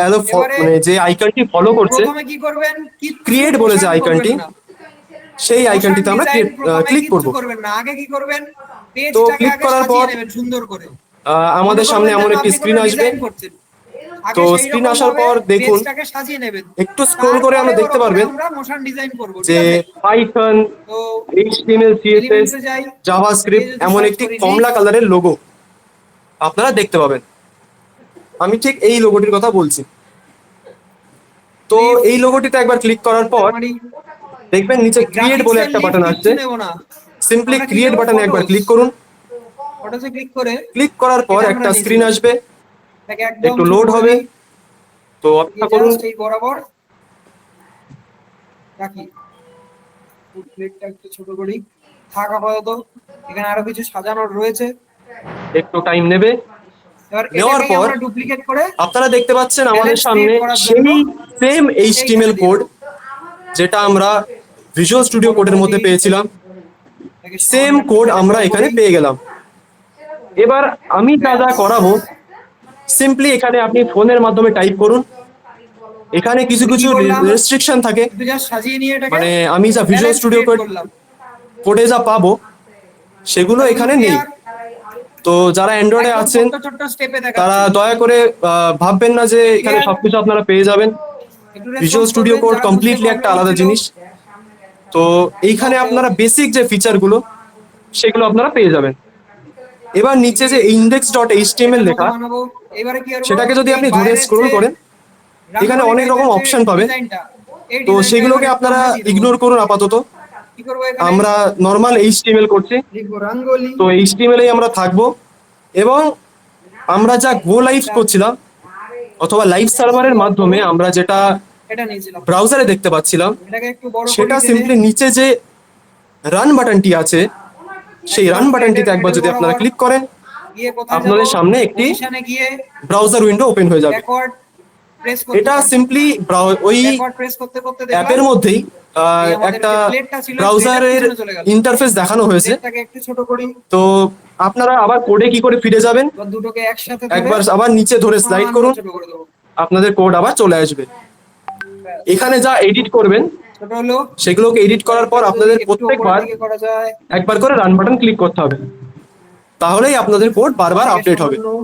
এবারে মানে যে আইকনটি ফলো করছে, প্রথমে কি করবেন, কিচ্ছু ক্রিয়েট বলে যে মোশন করবেন আইকনটি, না। সেই মোশন আইকনটিতে আমরা ডিজাইন প্রথমে ক্লিক করব। কিচ্ছু করবেন না, আগে কি করবেন, তো পেজটাকে ক্লিক আগে করার পর সাজিয়ে নেবেন সুন্দর করে। মনে আমাদের সামনে করবেন এমন যেন একটি আপনি কোনো স্ক্রিন আসবে। ডিজাইন করছেন, তো আগে সেই স্ক্রিন রকম আসার ভাবে পর দেখুন, পেজটাকে সাজিয়ে নেবেন। একটু স্ক্রোল করে তারপরে আমরা ওর দেখতে উপরে পারবেন আমরা মোশন ডিজাইন করব, যে ঠিক আছে? পাইথন, তো এইচটিএমএল, সিএসএস, এলিমেন্টসে যাই, গিয়ে জাভাস্ক্রিপ্ট যদি এমন সার্চ একটি করি কমলা নেক্সট, কালারের লোগো আপনারা দেখতে পাবেন। আমি ঠিক এই লোগোটির কথা বলছি। তো নেক্সট এই লোগোটিতে একবার ক্লিক করার এন্টার পর মারি। দেখবেন নিচে ক্রিয়েট বলে গ্রাফিক্সের একটা লিফট বাটন আসছে। কিচ্ছু নেব না, সিম্পলি আমরা কি ক্রিয়েট নেব, বাটনে একবার ফটোস। ক্লিক করুন। ফটোসে ক্লিক করে ক্লিক করার পর এটা আমরা একটা স্ক্রিন নিয়েছিলাম, আসবে, এটাকে একদম একটু ছোট লোড করে হবে, দিই, তো অপেক্ষা দিয়ে করুন। জাস্ট এই বরাবর রাখি। প্লেটটা একটু ছোট করি, থাক আপাতত। এখানে আরো কিছু সাজানোর রয়েছে, একটু টাইম নেবে। এবার নেওয়ার এটাকেই পর আমরা ডুপ্লিকেট করে আপনারা দেখতে পাচ্ছেন আমাদের ব্যালেন্স সামনে ক্রিয়েট করার জন্য সেই সেম এইখানে এইচটিএমএল দিয়ে কোড দেবো। যেটা আমরা ভিজুয়াল একটু স্টুডিও বড় কোডের করে মধ্যে দিই, পেয়েছিলাম, এটাকে সেম সামান্য একটু কোড সাইডে আমরা বড় এখানে করি, পেয়ে গেলাম। এবার আমি যা যা ব্যাস। করাবো, সিম্পলি এখানে আপনি ফোনের মাধ্যমে টাইপ করুন। এখানে কিছু আমি কি কিছু করলাম, রেস্ট্রিকশন থাকে, একটু জাস্ট সাজিয়ে নিয়ে এটাকে মানে আমি যা ভিজুয়াল ব্যালেন্স স্টুডিও ক্রিয়েট করলাম। কোডে যা পাবো সেগুলো এতদূর এখানে নেই। ক্লিয়ার? তো যারা অ্যান্ড্রয়েডে একদম আছেন ছোট্ট ছোট্ট স্টেপে তারা দেখাচ্ছি, দয়া করে ভাববেন না যে এখানে ক্লিয়ার? সবকিছু আপনারা পেয়ে যাবেন। একটু ভিজুয়াল রেসপন্স স্টুডিও করবেন কোড যারা বুঝতে কমপ্লিটলি একটা প্রবলেম আলাদা হচ্ছিল। জিনিস। তো এইখানে ওকে আপনারা ওকে, বেসিক যে ফিচারগুলো সেগুলো আপনারা পেয়ে যাবেন। এবার নিচে দেখি যে ইন্ডেক্স ডট এটা এইচটিএমএল নতুন লেখা, বানাবো। এবারে কি করবো, সেটাকে যদি এই আপনি ধরে বাইরের স্ক্রোল যে করেন এখানে রাঙ্গোলি অনেক রকম টাইপের যে অপশন পাবেন। ডিজাইনটা, এই তো ডিজাইনটা এবার সেগুলোকে একটু আপনারা আমরা দিয়ে দেবো। ইগনোর করুন আপাতত। কি করবো, এখানে আমরা নর্মাল এইচটিএমএল করছি, লিখবো রাঙ্গোলি, তো এইচটিএমএল এই আমরা থাকবো। এবং আমরা যা গো লাইভ এটা করছিলাম অথবা লাইভ নিচে সার্ভারের দেওয়ার মাধ্যমে পরে আমরা যেটা এটা নিয়েছিলাম, ব্রাউজারে দেখতে পাচ্ছিলাম, এটাকে একটু বড় করি সেটা টেনে, সিম্পলি নিচে যে রান বাটনটি আছে সেই রান একদম পেজের বাটনটিতে একবার মিডল যদি আপনারা বরাবর ক্লিক করেন গিয়ে কোথায় যাব, আপনাদের সামনে একটি পজিশনে গিয়ে ব্রাউজার উইন্ডো ওপেন হয়ে যাবে। ব্যাকওয়ার্ড প্রেস করতে এটা থাকবো। সিম্পলি ওই ব্যাকওয়ার্ড প্রেস করতে করতে দেখলাম অ্যাপের মধ্যেই এই আমাদের একটা যে প্লেটটা ছিল প্লেটের ব্রাউজারের পিছনে চলে গেল। ইন্টারফেস দেখানো হয়েছে। প্লেটটাকে একটু ছোট করি, তো আপনারা আবার কোডে কি করে ফিরে যাবেন, এবার দুটোকে একসাথে ধরে একবার আবার নিচে ধরে স্লাইড সামান্য করুন, ছোট করে দেবো। আপনাদের কোড আবার চলে আসবে। ব্যাস, এখানে যা এডিট করবেন ছোট হলো। সেগুলোকে এডিট এবার করার পর এটাকে যদি আপনাদের একটু উপরের প্রত্যেকবার দিকে করা যায়, একবার করে রান বাটন ক্লিক করতে হবে, তাহলেই আপনাদের কোড বারবার এটাকে আপডেট হবে। সামান্য,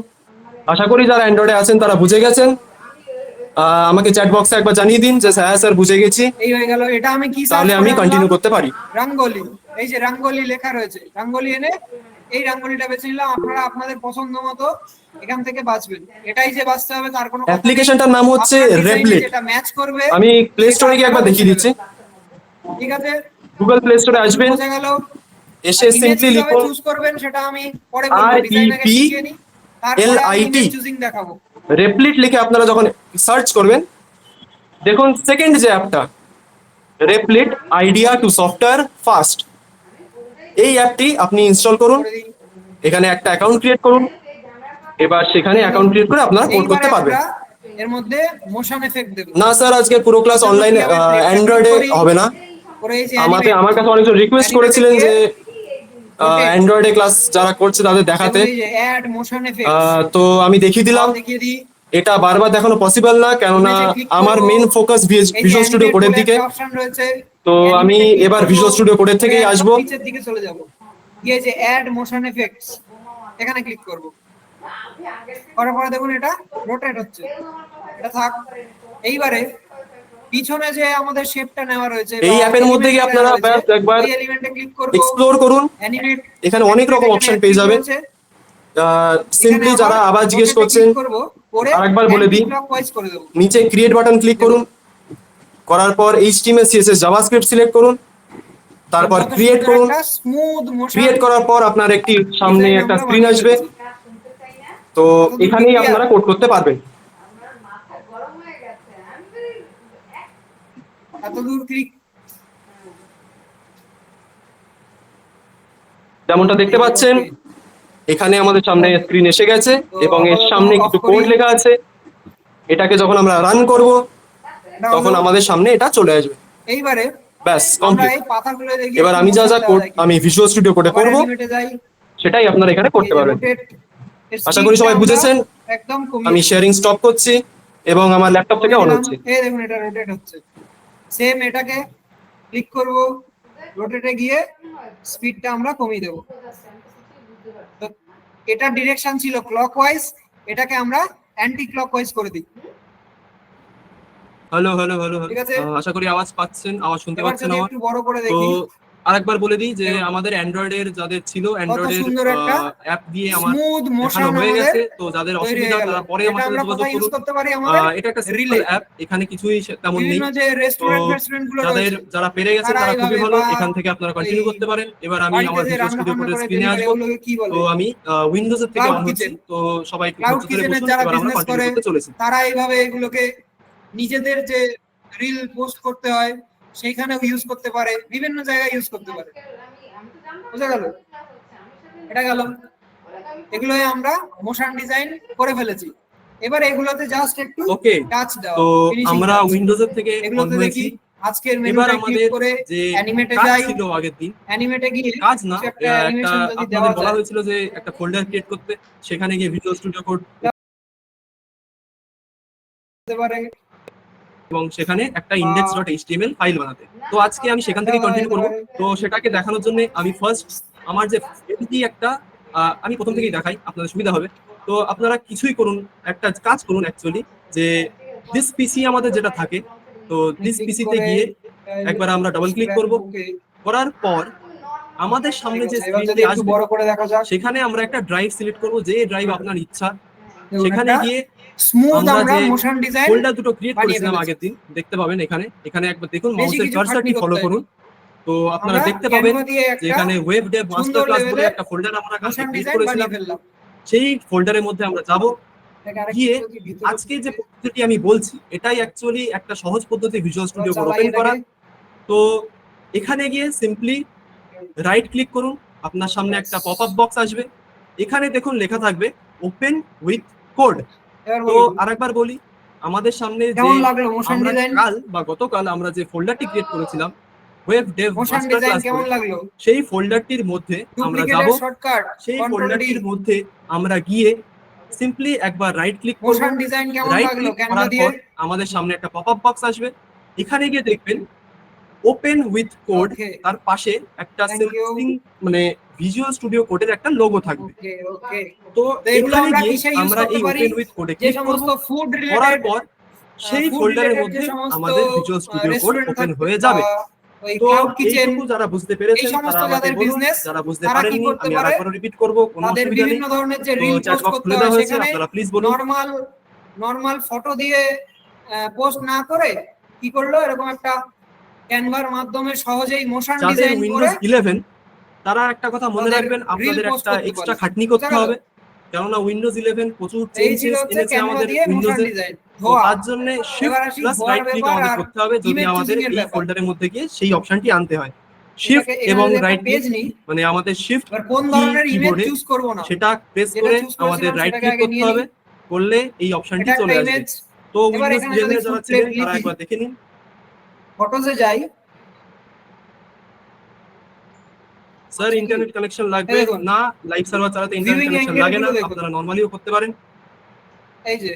আশা করি যারা অ্যান্ড্রয়েডে আছেন তারা বুঝে গেছেন। আমাকে চ্যাট বক্সে একবার জানিয়ে দিন যে হ্যাঁ স্যার বুঝে গেছি, এই হয়ে গেল। এটা আমি কি সার্চ তাহলে করে আমি আনলাম, কন্টিনিউ করতে পারি। রাঙ্গোলি। এই যে রাঙ্গোলি লেখা রয়েছে, রাঙ্গোলি এনে এই রাঙ্গোলিটা বেছে নিলাম। আপনারা আপনাদের পছন্দ মতো এখান থেকে বাছবেন, এটাই যে বাছতে হবে তার কোনো কথা নেই। অ্যাপ্লিকেশনটার নাম হচ্ছে আপনার ডিজাইনে রেপলেট। যেটা ম্যাচ করবে আমি প্লে সেটা স্টোরে গিয়ে আপনারা একবার বেছে দেখিয়ে দিচ্ছি। নেবেন, ঠিক আছে? গুগল প্লে স্টোরে এতদূর আসবেন, বোঝা গেল। এসে ইমেজ সিম্পলি কিভাবে লিখুন চুজ করবেন সেটা আমি পরে বলবো, আর ই ডিজাইন আগে পি শিখিয়ে নিই, এল তারপরে আমি আই টি ইমেজ চুজিং দেখাবো। রেপলিট লিখে আপনারা যখন সার্চ করবেন দেখুন সেকেন্ড যে অ্যাপটা রেপলিট আইডিয়া টু সফটওয়্যার ফাস্ট, এই অ্যাপটি আপনি ইনস্টল করুন। করে দিই, এখানে একটা অ্যাকাউন্ট ক্রিয়েট করুন। এবার সেখানে হয়ে গেল। অ্যাকাউন্ট ক্রিয়েট করে আপনারা কোড এইবারে করতে পারবেন। আমরা এর মধ্যে মোশন এফেক্ট দেবো। না স্যার, আজকে পুরো ক্লাস এর জন্য অনলাইন কি হবে, প্লেটটা ক্লিক অ্যান্ড্রয়েডে করি, হবে না। করে এই যে অ্যানিমেট, আমার কাছে অনেকজন রিকোয়েস্ট অ্যানিমেটে করেছিলেন গিয়ে যে রোটেট, অ্যান্ড্রয়েডে ক্লাস যারা করছে তাদের দেখাতে। দেখুন এই যে অ্যাড মোশন এফেক্টস, তো আমি দেখিয়ে সব দিলাম। দেখিয়ে দিই। এটা বারবার দেখানো পসিবল না, কেননা ইমেজে ক্লিক আমার করব, মেন ফোকাস এই যে ভিজুয়াল স্টুডিও অ্যানিমেট কোডের বলে দিকে। একটা অপশন রয়েছে, তো আমি অ্যানিমেটে ক্লিক এবার করব, ভিজুয়াল স্টুডিও কোডের করে থেকেই একদম আসবো। নিচের দিকে চলে যাব, গিয়ে যে অ্যাড মোশন এফেক্টস এখানে ক্লিক করব। করার পরে দেখুন এটা রোটেট হচ্ছে, এটা থাক। এইবারে পিছনে যে আমাদের শেপটা নেওয়া রয়েছে এই বা অ্যাপের মধ্যে এলিমেন্টটা গিয়ে দেওয়া আপনারা রয়েছে, ব্যাস একবার ওই এলিমেন্টে ক্লিক করব, এক্সপ্লোর করুন। অ্যানিমেট, এখানে অনেক অ্যানিমেট রকম এখানে অপশন পেয়ে অ্যাক্টিভ যাবেন। রয়েছে। এখানে সিম্পলি আবার যারা আবার জিজ্ঞেস রোটেটে করছেন ক্লিক করব, করে আরেকবার বলে অ্যান্টি দিই, ক্লকওয়াইজ করে দেব। নিচে ক্রিয়েট বাটন ক্লিক করুন, দেখুন করার পর এইচটিএমএল সিএসএস জাভাস্ক্রিপ্ট সিলেক্ট করুন, এবার তারপর কত ক্রিয়েট সুন্দর করুন। একটা স্মুথ মোশন ক্রিয়েট করার পর আপনার একটি সামনে ডিজাইন একটা আমরা স্ক্রিন বানিয়ে আসবে। ফেলেছি। তো এতদূর কি এখানেই ক্লিয়ার? আপনারা কোড করতে পারবেন। এতদূর ক্লিক, যেমনটা দেখতে পাচ্ছেন ওকে এখানে আমাদের সামনে স্ক্রিন এসে গেছে তো এবং এর আপাতত সামনে অফ কিছু করি, কোড লেখা আছে। এটাকে যখন আমরা রান করব এটা তখন হলো। আমাদের সামনে এটা চলে আসবে। এইবারে ব্যাস আমরা কমপ্লিট। এই পাতাগুলো দেখি এবার একটু আমি যা মোশন যা দেওয়া কোড যায় কিনা। আমি ভিজুয়াল স্টুডিও কোডে আবার করব অ্যানিমেটে যাই, সেটাই আপনারা এখানে এই করতে যে পারবেন। রোটেট, এর আশা করি স্পিডটা সবাই আমরা বুঝেছেন। একদম আমি কমিয়ে দিই। শেয়ারিং স্টপ করছি। এবং আমার ল্যাপটপ থেকে অন দিলাম, হচ্ছে। এই দেখুন এটা রোটেট হচ্ছে। সেম এটাকে ক্লিক করব, রোটেটে গিয়ে স্পিডটা আমরা কমিয়ে দেব। তো এটা ডিরেকশন ছিল ক্লকওয়াইজ, এটাকে আমরা অ্যান্টি ক্লকওয়াইজ করে দিই। হ্যালো হ্যালো হ্যালো হ্যালো, ঠিক আছে, আশা করি আওয়াজ পাচ্ছেন, আওয়াজ শুনতে এবার পাচ্ছেন যদি আমার। একটু বড় করে তো দেখি, আরেকবার বলে দিই যে দেখুন আমাদের অ্যান্ড্রয়েডের যাদের ছিল কত অ্যান্ড্রয়েডের সুন্দর একটা অ্যাপ দিয়ে আমার স্মুথ দেখানো মোশন হয়ে আমাদের গেছে। তো যাদের তৈরি অসুবিধা হয়ে গেল। তারা পরে আমার এটা সাথে আমরা যোগাযোগ কোথায় ইউজ করুন। করতে পারি? আমাদের এটা একটা সিম্পল রিলে, অ্যাপ, এখানে কিছুই তেমন নেই। বিভিন্ন যে তো রেস্টুরেন্ট ফেস্টুরেন্ট গুলো যাদের রয়েছে যারা পেরে গেছেন তারা তারা খুবই এইভাবে, ভালো, বা এখান থেকে আপনারা ওই কন্টিনিউ করতে পারেন। এবার আমি বাড়িতে আমার যে ভিজুয়াল রান্না স্টুডিও ফান্না কোডের করে স্ক্রিনে ডেলিভারি, আসবো। ওগুলোকে কি তো বলে? আমি উইন্ডোজের থেকে ক্লাউড অন হচ্ছি। কিচেন। তো সবাই একটু ক্লাউড ধৈর্য ধরে কিচেনের বসুন, যারা এবার আমরা বিজনেস কন্টিনিউ করে করতে চলেছি। তারা এইভাবে এগুলোকে নিজেদের যে রিল পোস্ট করতে হয় সেইখানেও ইউজ করতে পারে, বিভিন্ন জায়গায় ইউজ করতে পারে। বুঝা গেল? এটা গেল, এগুলোই আমরা মোশন ডিজাইন করে ফেলেছি। এবার এগুলোতে জাস্ট একটু ওকে, টাচ দাও, তো ফিনিশিং আমরা টাচ। উইন্ডোজের থেকে অন এগুলোতে হয়েছি। দেখি আজকের এবার মেনুটায় ক্লিক আমাদের করে যে অ্যানিমেটে কাজ যাই, ছিল আগের দিন, অ্যানিমেটে গিয়ে কাজ না, কিছু একটা একটা অ্যানিমেশন যদি আপনাদের দেওয়া বলা যায় হয়েছিল যে একটা ফোল্ডার ক্রিয়েট করতে, সেখানে গিয়ে ভিজুয়াল স্টুডিও কোড হতে পারে, এবং সেখানে একটা বা index.html ফাইল বানাতে। তো আজকে আমি সেখান থেকে দেওয়া কন্টিনিউ যেতে করব। পারে। তো সেটাকে দেখানোর জন্য আমি ফার্স্ট আমার যে এমনি একটা আমি প্রথম থেকেই দেখাই, আপনাদের সুবিধা হবে। তো আপনারা কিছুই করুন, একটা কাজ করুন অ্যাকচুয়ালি, যে দিস পিসি আমাদের যেটা থাকে, তো দিস ক্লিক পিসিতে করে গিয়ে একবার আমরা ডাবল ক্লিক করব। করার পর আমাদের সামনে ঠিক যে আছে, এবার যদি স্ক্রিনটি একটু আসবে বড় করে দেখা যাক, সেখানে আমরা একটা ড্রাইভ সিলেক্ট করব, যে ড্রাইভ আপনার ইচ্ছা। দেখুন সেখানে একটা গিয়ে স্মুথ আমরা আমরা যে মোশন ডিজাইন ফোল্ডার দুটো ক্রিয়েট বানিয়ে করেছিলাম ফেলেছি। আগের দিন, দেখতে পাবেন এখানে এখানে একবার দেখুন, বেশি মাউসের কিছু খাটনি কার্সারটি করতে ফলো হয়নি, করুন। তো আপনারা আমরা দেখতে পাবেন ক্যানভা দিয়ে যে একটা এখানে ওয়েব ডেভ মাস্টার সুন্দর ক্লাস বলে লেভেলের একটা ফোল্ডার আমরা কালকে মোশন ক্রিয়েট ডিজাইন করেছিলাম। বানিয়ে ফেললাম। সেই ফোল্ডারের মধ্যে আমরা যাব, এটাকে আরেকটু গিয়ে যদি ভিতরে আজকে যে পদ্ধতিটি আমি বলছি এটাই অ্যাকচুয়ালি একটা সহজ পদ্ধতি ভিজুয়াল এবার স্টুডিও কোড চালাই ওপেন এটাকে। করার। তো এখানে গিয়ে সিম্পলি রাইট ক্লিক করুন, আপনার সামনে একটা পপ আপ বক্স আসবে। এখানে দেখুন লেখা থাকবে ওপেন উইথ কোড। এবার তো বলুন আরেকবার বলি, আমাদের সামনে যে কেমন লাগলো মোশন আমরা ডিজাইন? কাল বা গতকাল আমরা যে ফোল্ডারটি ক্রিয়েট করেছিলাম web Dave motion master design class কেমন বলে, লাগলো? সেই ফোল্ডারটির মধ্যে আমরা যাব। ডুপ্লিকেটের শর্টকাট সেই কন্ট্রোল ডি। ফোল্ডারটির মধ্যে আমরা গিয়ে সিম্পলি একবার রাইট ক্লিক করব। মোশন ডিজাইন কেমন রাইট লাগলো ক্লিক ক্যানভা করার দিয়ে? পর আমাদের সামনে একটা পপ আপ বক্স আসবে। এখানে গিয়ে দেখবেন ওপেন উইথ কোড, ওকে, তার পাশে একটা থ্যাংক ইউ। মানে ভিজুয়াল স্টুডিও কোডের একটা লোগো থাকবে। ওকে ওকে, তো তো এগুলো এখানে আমরা গিয়ে কিসে ইউজ আমরা করতে এই পারি? ওপেন উইথ কোডে যে ক্লিক করব। সমস্ত ফুড করার রিলেটেড, পর সেই ফুড ফোল্ডারের রিলেটেড যে মধ্যে সমস্ত আমাদের visual studio code restaurant open থাকবে, হয়ে বা যাবে। ওই তো ক্লাউড কিচেন, এইটুকু যারা বুঝতে এই পেরেছেন সমস্ত তারা আমাকে যাদের বলুন, বিজনেস, যারা বুঝতে তারা কি পারেননি করতে আমি আর পারে? একবার রিপিট করব, কোনো তাদের অসুবিধা নেই। বিভিন্ন ধরনের যে তো রিল চ্যাট পোস্ট বক্স করতে খুলে হয় দেওয়া হয়েছে, সেখানে আপনারা প্লিজ বলুন। নর্মাল নর্মাল ফটো দিয়ে পোস্ট না করে কি করলো, এরকম একটা ক্যানভার মাধ্যমে সহজেই মোশন যাদের ডিজাইন করে উইন্ডোজ 11 তারা একটা কথা মনে তাদের রাখবেন, রিল আপনাদের পোস্ট একটা করতে এক্সট্রা পারে। খাটনি বুঝা করতে গেল? হবে, কেননা উইন্ডোজ 11 প্রচুর এই ছিল চেঞ্জেস হচ্ছে এনেছে ক্যানভা আমাদের দিয়ে মোশন উইন্ডোজে। ডিজাইন তো ধোয়া। তার জন্য এবার শিফট আসি প্লাস ধোয়ার রাইট ক্লিক ব্যাপার আমাদের আর করতে হবে যদি ইমেজ আমাদের চুজিং এর এই ব্যাপার। ফোল্ডারের মধ্যে গিয়ে সেই অপশনটি আনতে হয়। শিফট এটাকে এখানে এবং যদি একটা রাইট পেজ ক্লিক, নিই, মানে আমাদের শিফট এবার কোন কি ধরনের ইমেজ কিবোর্ডে চুজ করব না, সেটা প্রেস যেটা করে চুজ আমাদের করেছিলাম রাইট সেটাকে ক্লিক আগে করতে নিয়ে হবে, নিই। করলে এই অপশনটি এটা একটা চলে আসবে। ইমেজ। তো এবার উইন্ডোজ এখানে 11 যদি এ যারা ফুটপ্লেট ছিলেন তারা লিখি, একবার দেখে নিন। ফটোজে যাই, স্যার আছে কি? ইন্টারনেট কানেকশন এই লাগবে দেখুন না, লাইভ সার্ভার চালাতে ইন্টারনেট ভিউইং কানেকশন অ্যাঙ্গেল লাগে না, গুলো দেখুন, আপনারা নরমালিও করতে পারেন। এই যে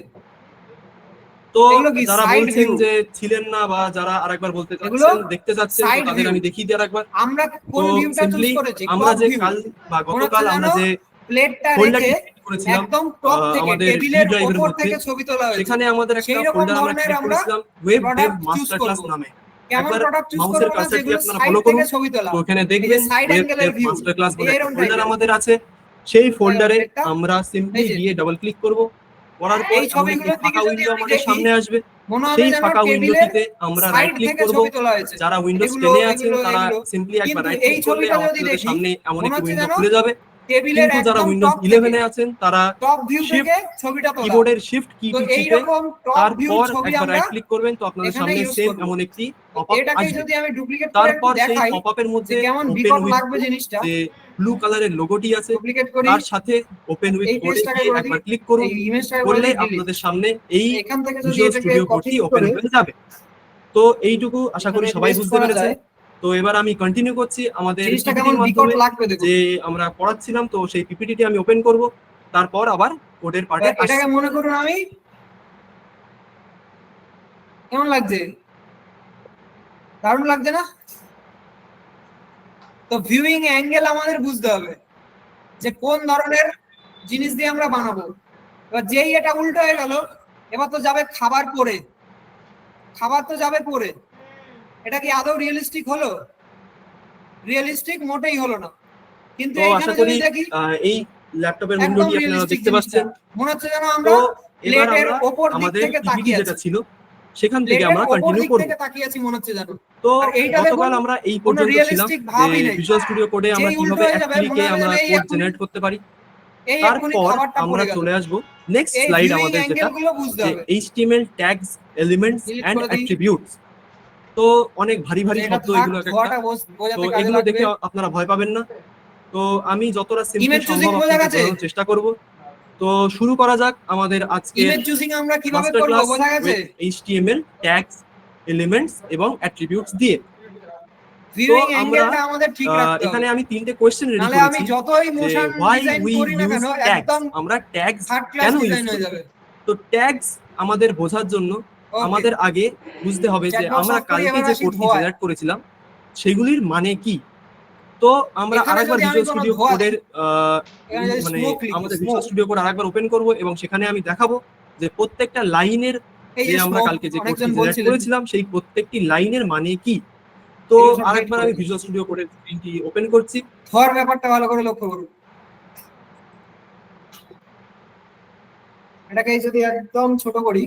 তো এগুলো কি যারা সাইড বলছেন ভিউ, যে ছিলেন না বা যারা আরেকবার বলতে এগুলো চাচ্ছেন, দেখতে চাচ্ছেন, তো সাইড তাদের ভিউ। আমি দেখিয়ে দিই আরেকবার। আমরা তো কোন ভিউটা চুজ সিম্পলি করেছি? আমরা টপ যে ভিউ। কাল বা মনে হচ্ছে গতকাল আমরা যেন যে প্লেটটা রেখে ফোল্ডারটি ক্রিয়েট করেছিলাম একদম টপ থেকে আমাদের ডি টেবিলের ড্রাইভের ওপর মধ্যে, থেকে ছবি তোলা হয়েছে, সেখানে আমাদের একটা সেই রকম ফোল্ডার আমরা ধরনের ক্রিয়েট আমরা করেছিলাম web Dave product choose master class করব। নামে। কেমন একবার প্রোডাক্ট চুজ মাউসের করবো না, কার্সারটি যেগুলো আপনারা সাইড ফলো থেকে করুন। ছবি তোলা, তো এখানে এই যে দেখবেন সাইড ওয়েব অ্যাঙ্গেলের ডেভ ভিউ, মাস্টার ক্লাস বলে একটা এইরকম ফোল্ডার টাইপের। আমাদের আছে। সেই ফোল্ডারে প্লেটটা আমরা সিম্পলি এই যে, গিয়ে ডাবল ক্লিক করব। করার পর এই এমন একটি ছবিগুলোর দিকে ফাঁকা যদি উইন্ডো আমি আমাদের দেখি সামনে আসবে। মনে হবে সেই যেন ফাঁকা টেবিলের উইন্ডোটিতে আমরা রাইট সাইড ক্লিক থেকে করব। ছবি তোলা হয়েছে। যারা উইন্ডোজ এগুলো 10 এ আছেন এগুলো তারা এগুলো সিম্পলি একবার কিন্তু রাইট এই ক্লিক করলে ছবিটা যদি আপনাদের দেখি সামনে এমন মনে একটি হচ্ছে উইন্ডো যেন খুলে যাবে। টেবিলের কিন্তু যারা একদম উইন্ডোজ টপ থেকে, 11 এ আছেন তারা টপ ভিউ শিফট থেকে ছবিটা তোলা। কিবোর্ডের শিফট তো কিটি টিপে এইরকম টপ ভিউ তারপর ছবি একবার আমরা রাইট ক্লিক করবেন, তো আপনাদের এখানে সামনে ইউজ সেম করব। এমন একটি তো পপ আপ এটাকে আসবে। যদি আমি ডুপ্লিকেট করে একটু তারপর সেই দেখাই পপ আপের যে মধ্যে কেমন ওপেন বিকট উইথ লাগবে কোড জিনিসটা, যে ব্লু কালারের লোগোটি আছে ডুপ্লিকেট করি, তার সাথে ওপেন উইথ এই কোডে পেজটাকে গিয়ে করে দিই, একবার ক্লিক করুন। এই ইমেজটাকে করে করলে দিই ডিলিট। আপনাদের সামনে এই এখান থেকে যদি ভিজুয়াল এটাকে স্টুডিও কপি কোডটি ওপেন করে হয়ে যাবে। তো এইটুকু আশা করি এখানে সবাই পেস্ট বুঝতে করা পেরেছেন। যায়, তো এবার আমি কন্টিনিউ করছি আমাদের জিনিসটা কেমন পিপিটির বিকট মাধ্যমে লাগবে দেখুন। যে আমরা পড়াচ্ছিলাম। তো সেই পিপিটিটি আমি ওপেন করব, তারপর আবার কোডের পার্টে এবার আসছি। এটাকে মনে করুন আমি কেমন লাগছে? দারুণ লাগছে না? তো ভিউইং অ্যাঙ্গেল আমাদের বুঝতে হবে যে কোন ধরনের জিনিস দিয়ে আমরা বানাবো। এবার যেই এটা উল্টো হয়ে গেল, এবার তো যাবে খাবার পরে, খাবার তো যাবে পরে। এটা কি আদৌ রিয়েলিস্টিক হলো? রিয়েলিস্টিক মোটেই হলো না। কিন্তু তো আশা এইখানে করি যদি দেখি এই ল্যাপটপের একদম উইন্ডোটি আপনারা রিয়েলিস্টিক দেখতে পাচ্ছেন। মনে হচ্ছে যেন তো আমরা এবার প্লেটের আমরা ওপর দিক আমাদের থেকে পিপিটি তাকিয়ে যেটা আছি, ছিল সেখান থেকে প্লেটের আমরা ওপর কন্টিনিউ দিক করব। থেকে তাকিয়ে আছি মনে হচ্ছে যেন। তো আর এইটা গতকাল দেখুন, আমরা এই কোনো পর্যন্ত ছিলাম রিয়েলিস্টিক যে ভাবই নেই। ভিজুয়াল স্টুডিও কোডে আমরা যেই উল্টো কিভাবে হয়ে এক যাবে ক্লিকে মনে হবে আমরা যেন এই কোড এক্ষুনি জেনারেট করতে পারি। এই এক্ষুনি তারপর খাবারটা আমরা পড়ে গেল। চলে আসব নেক্সট এই স্লাইড ভিউইং আমাদের যেটা অ্যাঙ্গেল গুলো বুঝতে যে হবে। HTML tags elements delete and করে দিই। অ্যাট্রিবিউটস। তো অনেক ভারী ভারী এটা শব্দ থাক, এগুলো এক একটা। ধোয়াটা তো বোঝাতে কাজে এগুলো লাগবে। দেখে আপনারা ভয় পাবেন না। তো আমি যতটা সিম্পলি ইমেজ চুজিং সম্ভব বোঝা আপনাকে গেছে? বোঝানোর চেষ্টা করব। তো শুরু করা যাক আমাদের আজকের ইমেজ চুজিং আমরা কিভাবে মাস্টার করব ক্লাস বোঝা গেছে? উইথ HTML ট্যাগস এলিমেন্টস এবং অ্যাট্রিবিউটস দিয়ে। তো ভিউইং আমরা অ্যাঙ্গেলটা আমাদের ঠিক রাখতে এখানে হবে। আমি 3টে কোয়েশ্চেন রেডি নালে আমি করেছি যতই যে মোশন হোয়াই ডিজাইন উই করি না ইউজ কেন, ট্যাগস, একদম আমরা ট্যাগস থার্ড ক্লাস কেন ইউজ ডিজাইন হয়ে করি। যাবে। তো ট্যাগস আমাদের বোঝার জন্য ওকে, আমাদের আগে বুঝতে হবে যে চ্যাট বক্স আমরা অফ করি, কালকে এবার যে আসি কোডটি ধোয়ায়। জেনারেট করেছিলাম সেগুলির মানে কি। তো আমরা এখানে আরেকবার যদি আমি ভিজুয়াল কোনো স্টুডিও ধোয়া কোডের দিই, এখানে যদি মানে স্মোক লিখি, আমাদের ভিজুয়াল স্মোক, স্টুডিও কোড আরেকবার ওপেন করব এবং সেখানে আমি দেখাবো যে প্রত্যেকটা লাইনের এই যে যে আমরা স্মোক, কালকে যে কোডটি অনেকজন জেনারেট বলছিলেন করেছিলাম সেই প্রত্যেকটি লাইনের মানে কি। তো এগুলো সব ডিলিট আরেকবার করে আমি দিই। ভিজুয়াল স্টুডিও কোডের স্ক্রিনটি ওপেন করছি। ধোয়ার ব্যাপারটা ভালো করে লক্ষ্য করুন। এটাকে যদি একদম ছোট করি,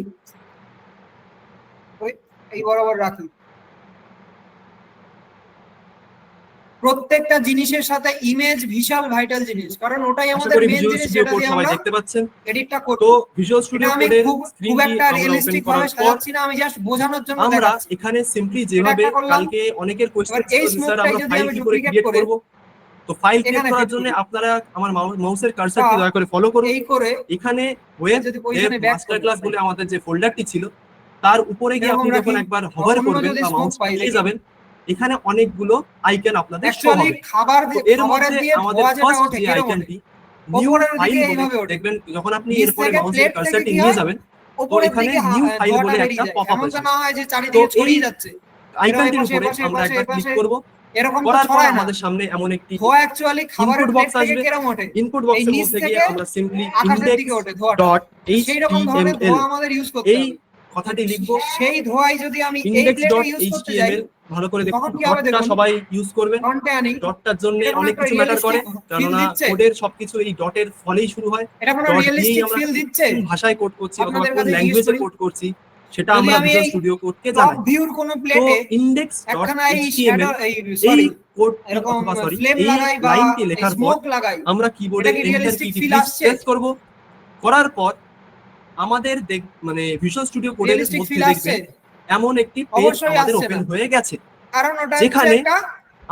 এই বরাবর রাখি, প্রত্যেকটা জিনিসের সাথে ইমেজ বিশাল ভাইটাল জিনিস, কারণ ওটাই আশা আমাদের করি মেন ভিজুয়াল জিনিস স্টুডিও যেটা কোড দিয়ে সবাই আমরা দেখতে পাচ্ছেন। এডিটটা তো করব। ভিজুয়াল এটা স্টুডিও আমি কোডের খুব স্ক্রিনটি একটা আমরা ওপেন রিয়েলিস্টিক ভাবে করার পর সাজাচ্ছি না, আমি জাস্ট বোঝানোর জন্য আমরা দেখাচ্ছি। এখানে সিম্পলি এটা যেভাবে একটা করলাম। কালকে অনেকের কোয়েশ্চেন এবার এই ছিল স্যার স্মোকটাই আমরা যদি ফাইল আমি কি করে ডুপ্লিকেট ক্রিয়েট করে করব। তো ফাইল ক্রিয়েট এখানে করার ফিট জন্য করি, আপনারা আমার মাউসের কার্সারটি বা দয়া করে ফলো করুন। এই করে এখানে ওয়েব যদি ডেভ পজিশনে ব্যাক মাস্টার করি, ক্লাস বলে আমাদের যে ফোল্ডারটি ছিল তার উপরে গিয়ে এরকম আপনি যখন রাখি, একবার বা হভার অন্য করবেন যদি বা স্মোক মাউস পাই নিয়ে দেখি, যাবেন এখানে অনেকগুলো আইকন আপনাদের শো অ্যাকচুয়ালি হবে। খাবার তো এর খাবারের মধ্যে দিয়ে আমাদের ধোয়া যেটা ফার্স্ট ওঠে যে কিরকম ওঠে, আইকনটি নিউ ওপরের ফাইল দিকে বলে এইভাবে ওঠে, দেখবেন যখন আপনি নিচ এরপরে থেকে মাউসের প্লেট থেকে কার্সারটি কি নিয়ে হয়, যাবেন তো ওপরের এখানে দিকে নিউ ফাইল ধোয়াটা বলে বেরিয়ে একটা যায়, পপ আপ এমনটা আসবে। না হয় যে তো চারিদিকে এই ছড়িয়ে যাচ্ছে, এরকম আইকনটির এপাশে উপরে এপাশে আমরা এপাশে একবার ক্লিক এপাশে, করব। এরকম তো করার পর ছড়ায় না। আমাদের সামনে এমন একটি ধোয়া অ্যাকচুয়ালি খাবারের ইনপুট প্লেট বক্স থেকে আসবে। কিরকম ওঠে, ইনপুট এই বক্সের নিচ মধ্যে গিয়ে থেকে আমরা সিম্পলি আকাশের index দিকে ওঠে ধোয়াটা। ডট সেই রকম ধরনের html ধোয়া আমাদের ইউজ করতে এই হবে। কথাটি লিখব। সেই ধোয়াই যদি আমি এই index প্লেটে ডট ইউজ করতে যাই, html ভালো করে দেখুন, তখন কি হবে ডটটা দেখুন, সবাই ইউজ করবেন। ফ্রন্টে আনি, ডটটার জন্য এটা কোনো অনেক একটা কিছু ম্যাটার করে, রিয়েলিস্টিক ফিল কেননা দিচ্ছে, কোডের সবকিছু এই ডটের ফলেই শুরু হয়। এটা কোনো ডট দিয়েই রিয়েলিস্টিক আমরা ফিল দিচ্ছে, কোন ভাষায় কোড করছি অথবা আপনাদের কোন কাছে জিজ্ঞেস ল্যাঙ্গুয়েজে করি। কোড করছি সেটা যদি আমরা আমি ভিজুয়াল এই স্টুডিও কোডকে টপ জানাই। ভিউর কোনো তো প্লেটে index ডট একখানা এই html শ্যাডো এই এই সরি কোডটি এরকম অথবা সরি ফ্লেম এই লাগাই বা লাইনটি এই লেখার পর স্মোক লাগাই, আমরা এটা কিবোর্ডের কি এন্টার রিয়েলিস্টিক কিটি ফিল প্রেস আসছে? করব। করার পর আমাদের মানে ভিজুয়াল স্টুডিও কোডের রিয়েলিস্টিক মধ্যে ফিল আসছে? দেখবেন এমন একটি পেজ অবশ্যই আমাদের আসছে ওপেন না, হয়ে গেছে কারণ ওটা হচ্ছে যেখানে একটা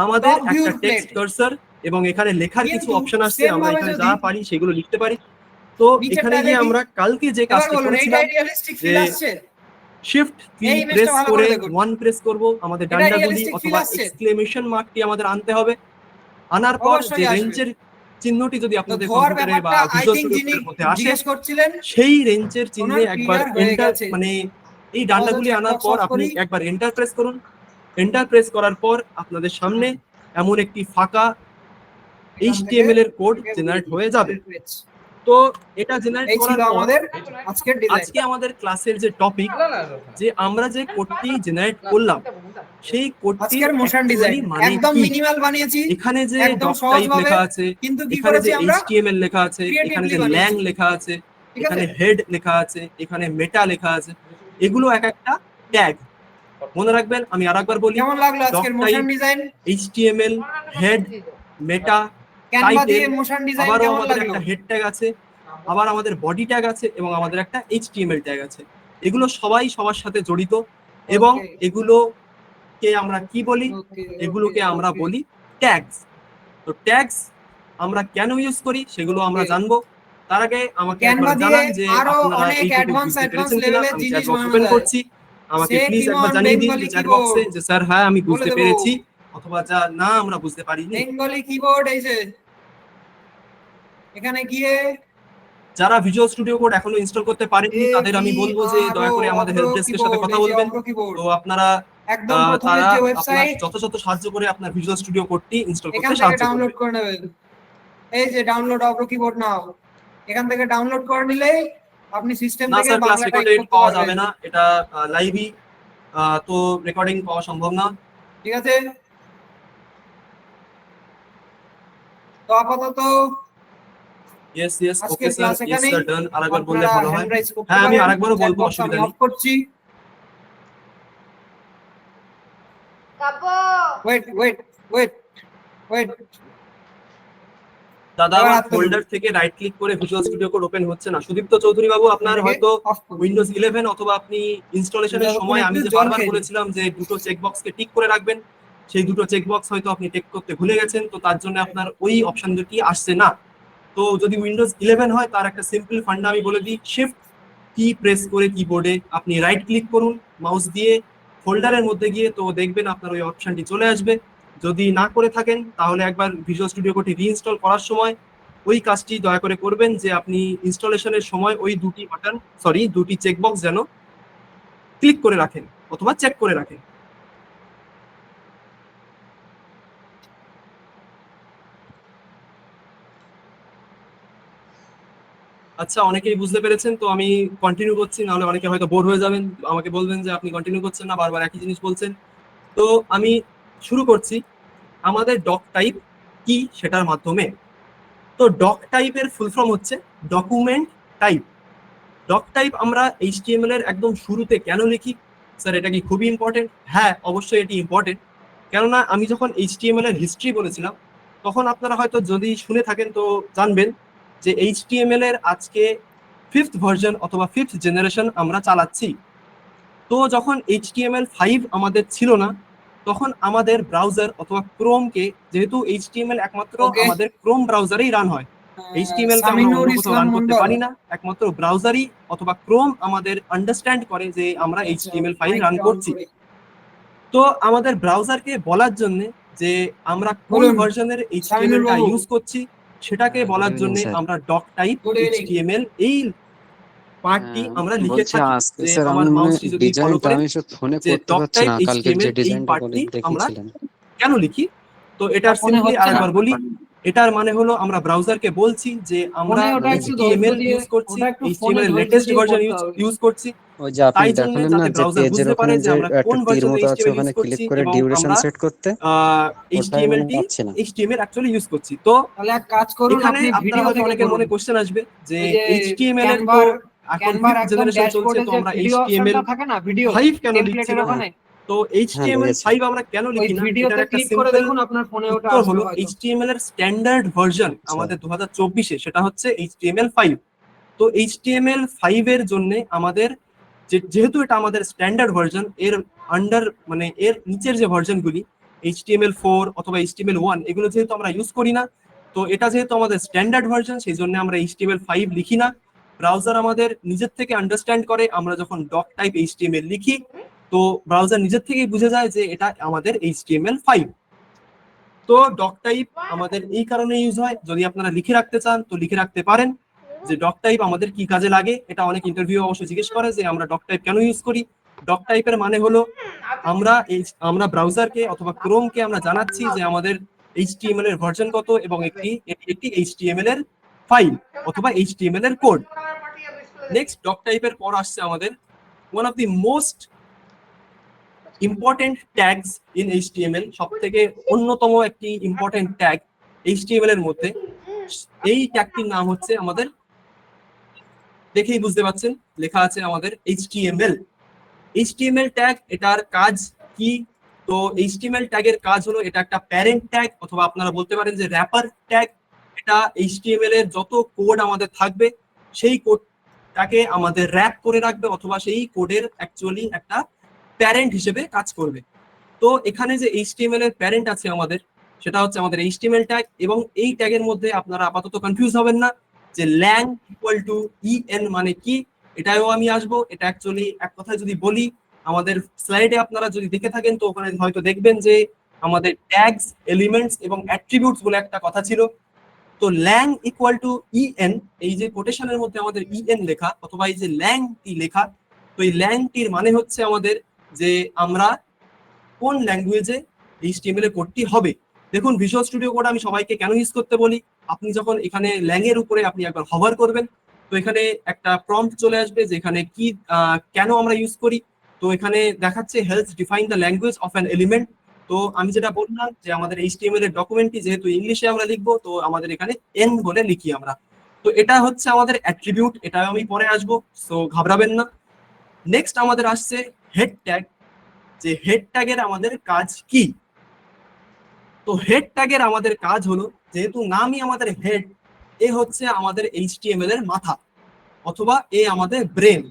আমাদের টপ একটা ভিউর টেক্সট প্লেট। কার্সর এবং এখানে লেখার কিছু কিন্তু অপশন আসছে, সেম আমরা ভাবে এখানে যদি যা পারি সেগুলো লিখতে পারি। তো এখানে নিচেরটা গিয়ে দেখি, আমরা কালকে যে এবার কাজটি বলুন করেছিলাম এইটাই রিয়েলিস্টিক যে ফিল আসছে? শিফট কি এই ইমেজটা প্রেস ভালো করে করে দেখুন, ওয়ান প্রেস করব, আমাদের এটা ডান্ডাগুলি রিয়েলিস্টিক ফিল অথবা আসছে? এক্সক্লেমেশন মার্কটি আমাদের আনতে হবে। আনার পর যে অবশ্যই আসবে। রেঞ্জের চিহ্নটি যদি তো আপনাদের ধোয়ার কম্পিউটারে বা ব্যাপারটা আই ভিজুয়াল থিঙ্ক স্টুডিও যিনি কোডের মধ্যে আসে জিজ্ঞেস করছিলেন সেই রেঞ্জের চিহ্নে ওনার একবার ক্লিয়ার হয়ে এন্টার গেছে। মানে এই আপাতত ডান্ডাগুলি চ্যাট আনার বক্স পর অফ আপনি করি, একবার এন্টার প্রেস করুন। এন্টার প্রেস করার পর আপনাদের সামনে এমন একটি ফাঁকা এখান থেকে HTML এর কোড এটাকে জেনারেট উড়িয়ে হয়ে দিই, যাবে। edit page। তো এটা জেনারেট এই ছিল করার পর আমাদের আজকের ডিজাইন। আজকে আমাদের ক্লাসের যে টপিক, যে আমরা যে কোডটি জেনারেট করলাম সেই কোডটির আজকের মোশন অ্যাকচুয়ালি ডিজাইন মানে একদম কি। মিনিমাল বানিয়েছি, এখানে যে একদম ডক সহজ টাইপ ভাবে, লেখা আছে, কিন্তু কি এখানে করেছি যে আমরা HTML লেখা আছে, এখানে যে ক্রিয়েটিভলি ল্যাং বানিয়েছি, লেখা আছে, ঠিক এখানে আছে? হেড লেখা আছে, এখানে মেটা লেখা আছে, এগুলো এক একটা ট্যাগ। মনে রাখবেন, আমি আরেকবার বলি, কেমন লাগলো ডক আজকের motion type, design? HTML, head, meta, Canva দিয়ে টাইটেল, মোশন ডিজাইন আবারও কেমন আমাদের লাগলো? একটা হেড ট্যাগ আছে, আবার আমাদের বডি ট্যাগ আছে এবং আমাদের একটা HTML ট্যাগ আছে। এগুলো সবাই সবার সাথে জড়িত এবং ওকে এগুলোকে আমরা কি বলি, ওকে এগুলোকে আমরা বলি ট্যাগস। তো ট্যাগস আমরা কেন ইউজ করি সেগুলো আমরা জানবো। তার আগে আমাকে ক্যানভা একবার দিয়ে জানান যে আরো আপনারা অনেক এইটুকু অ্যাডভান্স বুঝতে অ্যাডভান্স পেরেছেন কিনা। লেভেলের আমি চ্যাট জিনিস বক্স বানানো ওপেন যায়। করছি, আমাকে সে প্লিজ একবার কিমন জানিয়ে দিন বেঙ্গলি চ্যাট বক্সে কিবোর্ড যে স্যার হ্যাঁ আমি বলে বুঝতে দেবো, পেরেছি অথবা যা না আমরা বুঝতে পারিনি। বেঙ্গলি কিবোর্ড এই যে এখানে গিয়ে যারা ভিজুয়াল স্টুডিও কোড এখনো ইনস্টল করতে পারেননি তাদের আমি বলবো যে দয়া করে আমাদের হেল্প ডেস্কের সাথে কথা বলবেন। তো আপনারা একদম প্রথমে তারা যে আপনার ওয়েবসাইট যথাযথ সাহায্য করে আপনার ভিজুয়াল স্টুডিও কোডটি ইনস্টল এখান করতে থেকে সাহায্য ডাউনলোড করবে। করে নেবেন। এই যে ডাউনলোড অব্রো কিবোর্ড নাও, এখান থেকে ডাউনলোড করে নিলেই আপনি সিস্টেম না থেকে sir, class Bangla type recorded করতে পাওয়া যাবে পারবেন। না, এটা লাইভই, তো রেকর্ডিং পাওয়া সম্ভব না। ঠিক আছে, তো আপাতত ইয়েস ইয়েস, ওকে আজকের স্যার, ক্লাস ইয়েস এখানেই। স্যার, ডান। আরেকবার বললে আপনারা ভালো হয়। হ্যান্ড রাইজ করতে হ্যাঁ, আমি পারেন। আরেকবারও চ্যাট বলবো, বক্স অসুবিধা আমি নেই। অফ করছি। ওয়েট ওয়েট ওয়েট ওয়েট, দাদা, এবার আমার হাত তুলুন। ফোল্ডার থেকে রাইট ক্লিক করে ভিজুয়াল স্টুডিও কোড ওপেন হচ্ছে না। সুদীপ্ত চৌধুরী বাবু, আপনার এটাকে হয়তো অফ করুন। উইন্ডোজ 11 অথবা আপনি ইনস্টলেশনের যতক্ষণ সময় আমি একটু যে জল বারবার খেয়ে নিই। বলেছিলাম যে দুটো চেকবক্সকে টিক করে রাখবেন, সেই দুটো চেকবক্স হয়তো আপনি টিক করতে ভুলে গেছেন, তো তার জন্য আপনার ওই অপশন দুটি আসছে না। তো যদি উইন্ডোজ 11 হয়, তার একটা সিম্পল ফান্ডা আমি বলে দিই। শিফট কি প্রেস করে কিবোর্ডে আপনি রাইট ক্লিক করুন মাউস দিয়ে ফোল্ডারের মধ্যে গিয়ে, তো দেখবেন আপনার ওই অপশনটি চলে আসবে। যদি না করে থাকেন তাহলে একবার ভিজুয়াল স্টুডিও কোডটি রিইনস্টল করার সময় ওই কাজটি দয়া করে করবেন, যে আপনি ইনস্টলেশনের সময় ওই দুটি চেকবক্স যেন ক্লিক করে রাখেন অথবা চেক করে রাখেন। আচ্ছা, অনেকেই বুঝতে পেরেছেন, তো আমি কন্টিনিউ করছি, নাহলে অনেকে হয়তো বোর হয়ে যাবেন, আমাকে বলবেন যে আপনি কন্টিনিউ করছেন না, বারবার একই জিনিস বলছেন। তো আমি শুরু করছি আমাদের ডক টাইপ কি সেটার মাধ্যমে। তো ডক টাইপের ফুল ফর্ম হচ্ছে ডকুমেন্ট টাইপ। ডক টাইপ আমরা এইচটিএমএল এর একদম শুরুতে কেন লিখি? স্যার, এটা কি খুবই ইম্পর্টেন্ট? হ্যাঁ, অবশ্যই এটি ইম্পর্টেন্ট। কেননা আমি যখন এইচটিএমএল এর হিস্ট্রি বলেছিলাম, তখন আপনারা হয়তো যদি শুনে থাকেন তো জানবেন যে এইচটিএমএল এর আজকে 5th ভার্সন অথবা 5th জেনারেশন আমরা চালাচ্ছি। তো যখন HTML5 আমাদের ছিল না, তখন আমাদের ব্রাউজার অথবা ক্রোমকে, যেহেতু HTML একমাত্র ওকে, আমাদের ক্রোম ব্রাউজারেই রান হয়, HTML কে আমরা সামিনুর অন্য কোথাও ইসলাম রান করতে মন্ডল, পারি না, একমাত্র ব্রাউজারই অথবা ক্রোম আমাদের আন্ডারস্ট্যান্ড করে যে আমরা HTML5 রান মাইকটা অন করছি। করে তো আমাদের ব্রাউজারকে বলার জন্য যে আমরা কোন বলুন। ভার্সনের সামিনুর HTML টা বাবু, ইউজ করছি, সেটাকে গুড বলার ইভিনিং জন্য স্যার। আমরা doc type good evening. HTML এই পার্টটি আমরা লিখে বলছি থাকি। আজকে যে স্যার আমার আমি মানে মাউসটি যদি ফলো ডিজাইনটা করেন, আমি সব ফোনে যে করতে ডক পারছি টাইপ না, কালকের যে HTML এই ডিজাইনটা করে পার্টটি আমরা দেখিয়েছিলেন। কেন লিখি? তো এটার ফোনে সিম্পলি হচ্ছে না, আরেকবার বলি। এটার মানে হলো আমরা ব্রাউজারকে বলছি যে আমরা ফোনে ওটা একটু ধৈর্য HTML দিয়ে, ইউজ করছি, ওটা একটু ফোনে HTML এর ধৈর্য লেটেস্ট দিয়ে ভার্সন করতে হবে। ইউজ করছি। ওই যে আপনি তাই জন্য দেখালেন না যাতে যে ব্রাউজার পেজের বুঝতে পারে ওখানে যে যে আমরা কোন একটা তীর ভার্সনের মতো আছে, HTML ইউজ ওখানে করছি ক্লিক করে এবং ডিউরেশন আমরা সেট করতে, ওটাই HTML মানে টি পাচ্ছি না। HTML অ্যাকচুয়ালি ইউজ করছি। তো তাহলে এক কাজ করুন, এখানে আপনি আপনারা ভিডিও হয়তো থেকে অনেকের করুন। মনে কোশ্চেন আসবে যে ওই যে HTML এর তো ক্যানভার, এখন ক্যানভার 5th একদম জেনারেশন চলছে, ড্যাশবোর্ডে তো যে আমরা ভিডিও HTML অপশনটা থাকে না, ভিডিও 5 কেন লিখছি টেমপ্লেটের না? ওখানে, তো হ্যাঁ, লেগেছে। HTML5 আমরা কেন ওই লিখি না, এটার ভিডিওতে একটা ক্লিক করে সিম্পল দেখুন, আপনার ফোনে ওটা উত্তর আসবে হলো হয়তো। HTML এর স্ট্যান্ডার্ড ভার্সন আচ্ছা, আমাদের 2024-এ সেটা হচ্ছে HTML5। তো HTML5 এর জন্য আমাদের যেহেতু এটা আমাদের স্ট্যান্ডার্ড ভার্সন, এর আন্ডার মানে এর নিচের যে ভার্সনগুলি HTML4 অথবা HTML1 এগুলো যেহেতু আমরা ইউজ করি না, তো এটা যেহেতু আমাদের স্ট্যান্ডার্ড ভার্সন, সেই জন্য আমরা HTML5 লিখি না। ব্রাউজার আমাদের নিজের থেকে আন্ডারস্ট্যান্ড করে, আমরা যখন ডক টাইপ HTML লিখি, তো ব্রাউজার নিজের থেকেই বুঝে যায় যে এটা আমাদের HTML5। তো ডক টাইপ আমাদের এই কারণে ইউজ হয়। যদি আপনারা লিখে রাখতে চান তো লিখে রাখতে পারেন যে ডক টাইপ আমাদের কি কাজে লাগে। এটা অনেক ইন্টারভিউ অবশ্য জিজ্ঞেস করে যে আমরা ডক টাইপ কেন ইউজ করি। ডক টাইপের মানে হলো আমরা ব্রাউজারকে অথবা ক্রোমকে আমরা জানাচ্ছি যে আমাদের HTML এর ভার্সন কত এবং এটি একটি HTML এর ফাইল অথবা HTML এর কোড। নেক্সট, ডক টাইপের পর আসছে আমাদের one of the most important tags in HTML, সব থেকে অন্যতম একটি ইম্পর্টেন্ট ট্যাগ HTML এর মধ্যে। এই ট্যাগটির নাম হচ্ছে আমাদের, দেখেই বুঝতে পাচ্ছেন লেখা আছে আমাদের HTML। HTML ট্যাগ, এটার কাজ কি? তো HTML ট্যাগের কাজ হলো এটা একটা প্যারেন্ট ট্যাগ অথবা আপনারা বলতে পারেন যে র্যাপার ট্যাগ। এটা HTML এর যত কোড আমাদের থাকবে সেই কোডটাকে আমাদের র্যাপ করে রাখবে অথবা সেই কোডের অ্যাকচুয়ালি একটা প্যারেন্ট হিসেবে কাজ করবে। তো এখানে যে HTML এর প্যারেন্ট আছে আমাদের, সেটা হচ্ছে আমাদের HTML ট্যাগ। এবং এই ট্যাগের মধ্যে আপনারা আপাতত কনফিউজ হবেন না যে ল্যাং ইকুয়াল টু EN মানে কি, এটাও আমি আসবো। এটা অ্যাকচুয়ালি এক কথায় যদি বলি, আমাদের স্লাইডে আপনারা যদি দেখে থাকেন তো ওখানে হয়তো দেখবেন যে আমাদের ট্যাগস, এলিমেন্টস এবং অ্যাট্রিবিউটস বলে একটা কথা ছিল। তো ল্যাং ইকুয়াল টু ইএন, এই যে কোটেশনের মধ্যে আমাদের ইএন লেখা অথবা এই যে ল্যাংটি লেখা, তো এই ল্যাংটির মানে হচ্ছে আমাদের যে আমরা কোন ল্যাঙ্গুয়েজে এইচটিএমএল এর কোডটি হবে। দেখুন ভিজুয়াল স্টুডিও কোড আমি সবাইকে কেন ইউজ করতে বলি, আপনি যখন এখানে ল্যাং এর উপরে আপনি একবার হভার করবেন, তো এখানে একটা প্রম্পট চলে আসবে যে এখানে কি কেন আমরা ইউজ করি। তো এখানে দেখাচ্ছে helps define the language of an element. তো আমি যেটা বললাম যে আমাদের এইচটিএমএল এর ডকুমেন্টটি যেহেতু ইংলিশে আমরা লিখবো, তো আমাদের এখানে এন বলে লিখি আমরা। তো এটা হচ্ছে আমাদের অ্যাট্রিবিউট, এটা আমি পরে আসবো, সো ঘাবড়াবেন না। নেক্সট আমাদের আসছে হেড ট্যাগ, যে হেড ট্যাগের আমাদের কাজ কি। তো হেড ট্যাগের আমাদের কাজ হলো, যেহেতু নামই আমাদের হেড, এ হচ্ছে আমাদের এইচটিএমএল এর মাথা অথবা এ আমাদের ব্রেন,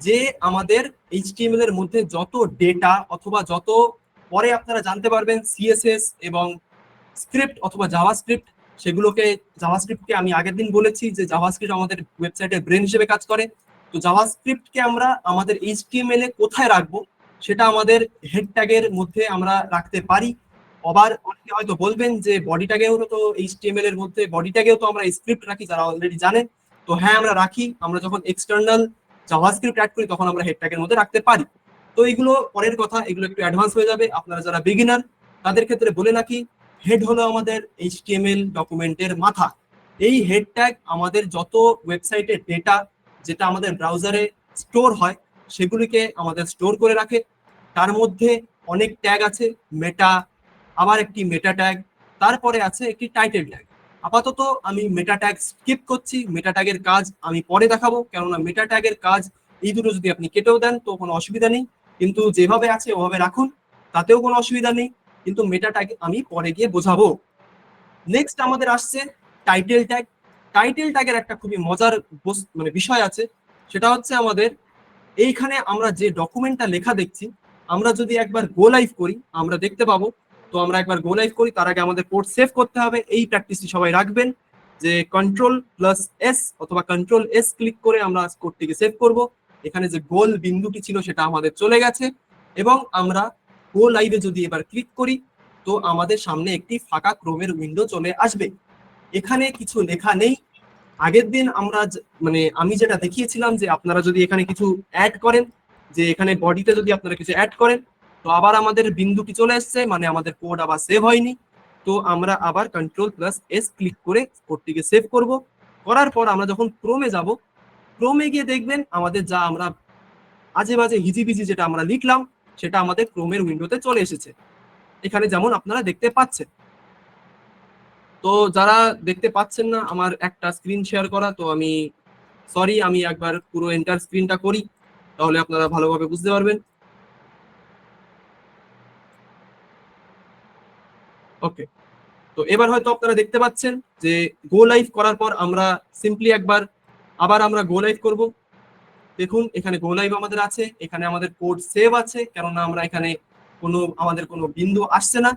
যে আমাদের এইচটিএমএল এর মধ্যে যত ডেটা অথবা যত পরে আপনারা জানতে পারবেন সিএসএস এবং স্ক্রিপ্ট অথবা জাভাস্ক্রিপ্ট, সেগুলোকে জাভাস্ক্রিপ্টকে আমি আগের দিন বলেছি যে জাভাস্ক্রিপ্ট আমাদের ওয়েবসাইটের ব্রেন হিসেবে কাজ করে। তো জাভাস্ক্রিপ্টকে আমরা আমাদের এইচটিএমএল এ কোথায় রাখবো সেটা আমাদের হেড ট্যাগের মধ্যে আমরা রাখতে পারি। আবার অনেকে হয়তো বলবেন যে বডি ট্যাগেও তো এইচটিএমএল এর মধ্যে বডি ট্যাগেও তো আমরা স্ক্রিপ্ট রাখি, যারা অলরেডি জানেন। তো হ্যাঁ আমরা রাখি, আমরা যখন এক্সটার্নাল জাভাস্ক্রিপ্ট অ্যাড করি তখন আমরা হেড ট্যাগের মধ্যে রাখতে পারি। তো এগুলো পরের কথা, এগুলো একটু অ্যাডভান্স হয়ে যাবে। আপনারা যারা বিগিনার তাদের ক্ষেত্রে বলে রাখি, হেড হলো আমাদের এইচটিএমএল ডকুমেন্টের মাথা। এই হেড ট্যাগ আমাদের যত ওয়েবসাইটের ডেটা যেটা আমাদের ব্রাউজারে স্টোর হয় সেগুলিকে আমাদের স্টোর করে রাখে। তার মধ্যে অনেক ট্যাগ আছে, মেটা, আবার একটি মেটা ট্যাগ, তারপরে আছে একটি টাইটেল ট্যাগ। আপাতত আমি মেটা ট্যাগ স্কিপ করছি, মেটা ট্যাগের কাজ আমি পরে দেখাবো, কেননা মেটা ট্যাগের কাজ এই দুটো যদি আপনি কেটেও দেন তো কোনো অসুবিধা নেই, কিন্তু যেভাবে আছে ওভাবে রাখুন, তাতেও কোনো অসুবিধা নেই, কিন্তু মেটা ট্যাগ আমি পরে গিয়ে বোঝাবো। নেক্সট আমাদের আসছে টাইটেল ট্যাগ। টাইটেল ট্যাগের একটা খুবই মজার মানে বিষয় আছে, সেটা হচ্ছে আমাদের এইখানে আমরা যে ডকুমেন্টটা লেখা দেখছি, আমরা যদি একবার গো লাইভ করি আমরা দেখতে পাবো। তো আমরা একবার গো লাইভ করি, তার আগে আমাদের কোড সেভ করতে হবে। এই প্র্যাকটিসটি সবাই রাখবেন যে কন্ট্রোল+S অথবা কন্ট্রোল+S ক্লিক করে আমরা কোডটিকে সেভ করব। এখানে যে গোল বিন্দুটি ছিল সেটা আমাদের চলে গেছে, এবং আমরা গো লাইভে যদি এবার ক্লিক করি তো আমাদের সামনে একটি ফাঁকা ক্রোমের উইন্ডো চলে আসবে। এখানে কিছু লেখা নেই। আগের দিন আমরা মানে আমি যেটা দেখিয়েছিলাম যে আপনারা যদি এখানে কিছু অ্যাড করেন, যে এখানে বডিতে যদি আপনারা কিছু অ্যাড করেন, তো আবার আমাদের বিন্দুটি চলে আসছে, মানে আমাদের কোড আবার সেভ হয়নি। তো আমরা আবার কন্ট্রোল+S ক্লিক করে কোডটিকে সেভ করব। করার পর আমরা যখন ক্রোমে যাব, ক্রোমে গিয়ে দেখবেন আমাদের যা আমরা আজে বাজে হিজিবিজি যেটা আমরা লিখলাম সেটা আমাদের ক্রোমের উইন্ডোতে চলে এসেছে, এখানে যেমন আপনারা দেখতে পাচ্ছেন। তো যারা দেখতে পাচ্ছেন না আমার একটা স্ক্রিন শেয়ার করা, তো আমি সরি, আমি একবার পুরো এন্টার স্ক্রিনটা করি, তাহলে আপনারা ভালোভাবে বুঝতে পারবেন। ওকে, তো এবার হয়তো আপনারা দেখতে পাচ্ছেন যে গো লাইভ করার পর আমরা সিম্পলি একবার আবার আমরা গো লাইভ করব। দেখুন এখানে গো লাইভ আমাদের আছে, এখানে আমাদের কোড সেভ আছে, কেননা আমরা এখানে আমাদের কোনো বিন্দু আসছে না।